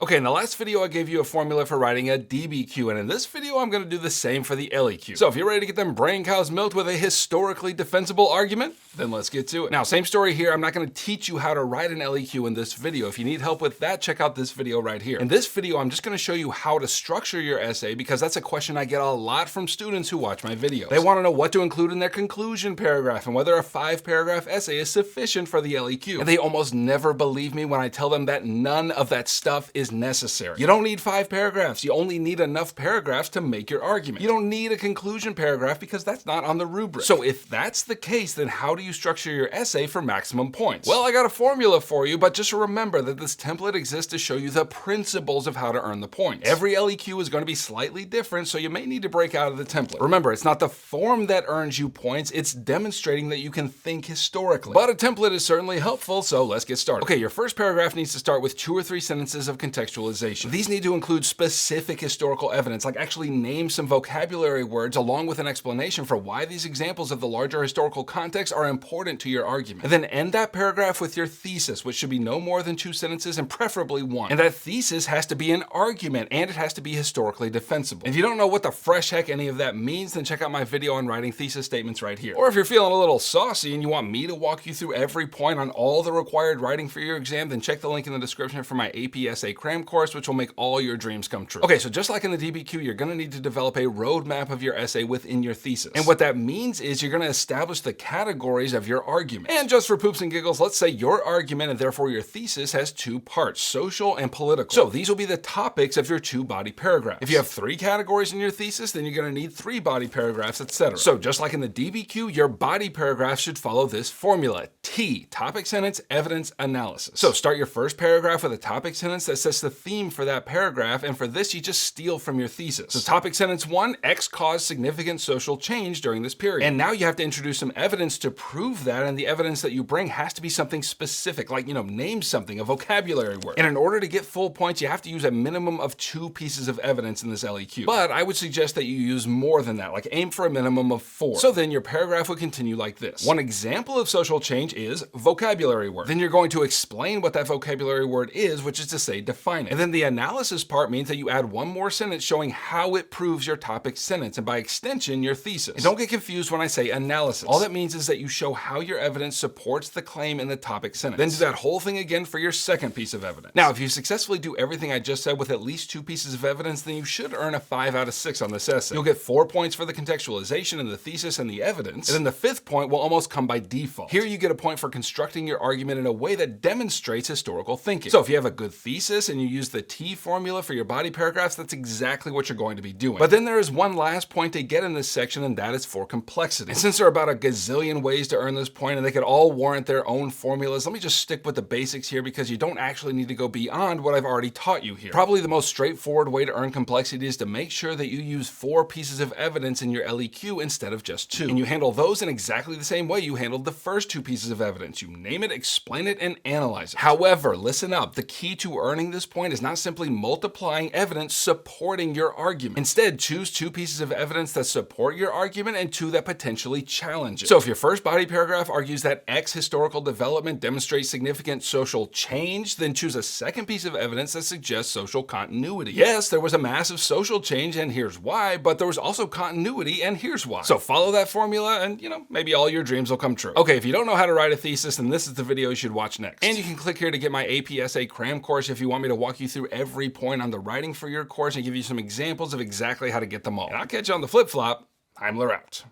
Okay, in the last video I gave you a formula for writing a DBQ, and in this video I'm going to do the same for the LEQ. So if you're ready to get them brain cows milked with a historically defensible argument, then let's get to it. Now, same story here. I'm not going to teach you how to write an LEQ in this video. If you need help with that, check out this video right here. In this video, I'm just going to show you how to structure your essay because that's a question I get a lot from students who watch my videos. They want to know what to include in their conclusion paragraph and whether a 5-paragraph essay is sufficient for the LEQ. And they almost never believe me when I tell them that none of that stuff is necessary. You don't need 5 paragraphs. You only need enough paragraphs to make your argument. You don't need a conclusion paragraph because that's not on the rubric. So if that's the case, then how do you structure your essay for maximum points? Well, I got a formula for you, but just remember that this template exists to show you the principles of how to earn the points. Every LEQ is going to be slightly different, so you may need to break out of the template. Remember, it's not the form that earns you points, it's demonstrating that you can think historically. But a template is certainly helpful, so let's get started. Okay, your first paragraph needs to start with 2 or 3 sentences of contextualization. These need to include specific historical evidence, like actually name some vocabulary words along with an explanation for why these examples of the larger historical context are important to your argument. And then end that paragraph with your thesis, which should be no more than 2 sentences and preferably 1. And that thesis has to be an argument and it has to be historically defensible. If you don't know what the fresh heck any of that means, then check out my video on writing thesis statements right here. Or if you're feeling a little saucy and you want me to walk you through every point on all the required writing for your exam, then check the link in the description for my APSA cram course, which will make all your dreams come true. Okay, so just like in the DBQ, you're gonna need to develop a roadmap of your essay within your thesis. And what that means is you're gonna establish the categories of your argument. And just for poops and giggles, let's say your argument and therefore your thesis has 2 parts, social and political. So these will be the topics of your 2-body paragraphs. If you have 3 categories in your thesis, then you're gonna need 3 body paragraphs, etc. So just like in the DBQ, your body paragraph should follow this formula. T, topic sentence, evidence, analysis. So start your first paragraph with a topic sentence that sets the theme for that paragraph, and for this you just steal from your thesis. So topic sentence 1, X caused significant social change during this period. And now you have to introduce some evidence to prove that, and the evidence that you bring has to be something specific, like, name something, a vocabulary word. And in order to get full points, you have to use a minimum of 2 pieces of evidence in this LEQ. But I would suggest that you use more than that, like aim for a minimum of 4. So then your paragraph would continue like this. One example of social change is vocabulary word. Then you're going to explain what that vocabulary word is, which is to say define it. And then the analysis part means that you add 1 more sentence showing how it proves your topic sentence, and by extension, your thesis. And don't get confused when I say analysis. All that means is that you show how your evidence supports the claim in the topic sentence. Then do that whole thing again for your second piece of evidence. Now, if you successfully do everything I just said with at least 2 pieces of evidence, then you should earn a 5 out of 6 on this essay. You'll get 4 points for the contextualization and the thesis and the evidence, and then the 5th point will almost come by default. Here you get a point for constructing your argument in a way that demonstrates historical thinking. So if you have a good thesis and you use the T formula for your body paragraphs, that's exactly what you're going to be doing. But then there is one last point to get in this section, and that is for complexity. And since there are about a gazillion ways to earn this point and they could all warrant their own formulas, let me just stick with the basics here because you don't actually need to go beyond what I've already taught you here. Probably the most straightforward way to earn complexity is to make sure that you use 4 pieces of evidence in your LEQ instead of just 2. And you handle those in exactly the same way you handled the first 2 pieces of evidence. You name it, explain it, and analyze it. However, listen up, the key to earning this point is not simply multiplying evidence supporting your argument. Instead, choose 2 pieces of evidence that support your argument and 2 that potentially challenge it. So if your first body paragraph argues that X historical development demonstrates significant social change, then choose a second piece of evidence that suggests social continuity. Yes, there was a massive social change and here's why, but there was also continuity and here's why. So follow that formula and, maybe all your dreams will come true. Okay, if you don't know how to write a thesis, then this is the video you should watch next. And you can click here to get my APSA cram course if you want me to walk you through every point on the writing for your course and give you some examples of exactly how to get them all. And I'll catch you on the flip-flop. Heimler out.